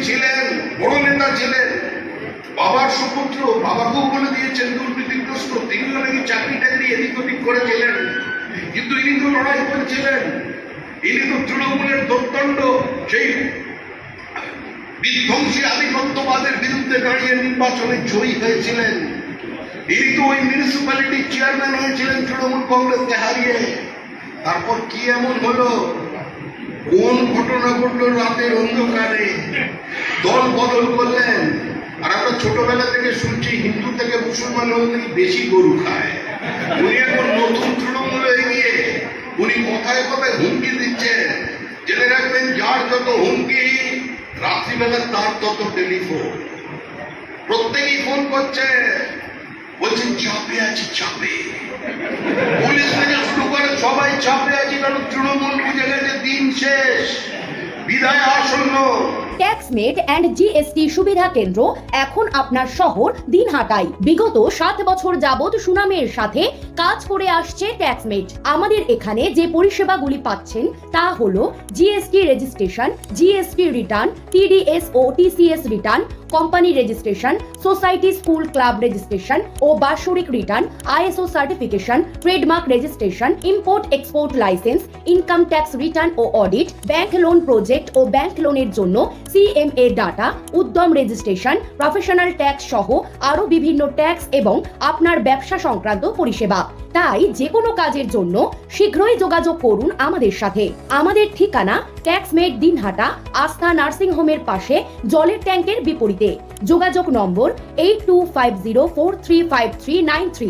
ছিলেন, বড় নেতা ছিলেন, বাবার সুপুত্র, বাবাকেও বলে দিয়েছেন দুর্নীতিগ্রস্ত, তিনিও নাকি চাকরি টাকরি এদিক ওদিক করেছিলেন, কিন্তু ইনি তো লড়াই করেছিলেন, ইনি তো তৃণমূলের দোর্দণ্ড সেই বিধ্বংসী আধিপত্যবাদের বিরুদ্ধে দাঁড়িয়ে নির্বাচনে জয়ী হয়েছিলেন। ইনি তো ওই মিউনিসিপ্যালিটির চেয়ারম্যান হয়েছিলেন তৃণমূল কংগ্রেসকে হারিয়ে। তারপর কি এমন হলো, কোন ঘটনা ঘটলো রাতের অন্ধকারে, দল বদল করলেন। আর আমরা ছোটবেলা থেকে শুনছি হিন্দু থেকে মুসলমান হলে নাকি বেশি গরু খায়। উনি এখন নতুন তৃণমূলে গিয়ে উনি কথায় কথায় হুমকি দিচ্ছেন। জেনে রাখবেন, যার যত হুমকি রাত্রিবেলা তার তত টেলিফোন। প্রত্যেকেই ফোন করছে, বলছেন চাপে আছি, চাপে। পুলিশ থেকে শুরু করে সবাই চাপে আছি, কারণ তৃণমূল বুঝে গেছে দিন শেষ, বিদায় আসন্ন। ট্যাক্সমেট অ্যান্ড জিএসটি সুবিধা কেন্দ্র এখন আপনার শহর দিনহাটায়। বিগত 7 বছর যাবৎ সুনামের সাথে কাজ করে আসছে ট্যাক্সমেট। আমাদের এখানে যে পরিষেবাগুলি পাচ্ছেন তা হলো GST registration, GST return, TDS ও TCS return, company registration, society school club registration ও বাৎসরিক return, ISO certification, trademark registration, import export licence, income tax return ও অডিট, ব্যাংক লোন প্রজেক্ট ও ব্যাংক লোনের জন্য CMA data, Udyam registration, professional tax সহ আরো বিভিন্ন ট্যাক্স এবং আপনার ব্যবসা সংক্রান্ত পরিষেবা। তাই যে কোনো কাজের জন্য শীঘ্রই যোগাযোগ করুন আমাদের সাথে। আমাদের ঠিকানা ট্যাক্সমেট দিনহাটা, আস্থা নার্সিং হোমের পাশে, জলের ট্যাঙ্কের বিপরীতে। যোগাযোগ নম্বর 8250435393।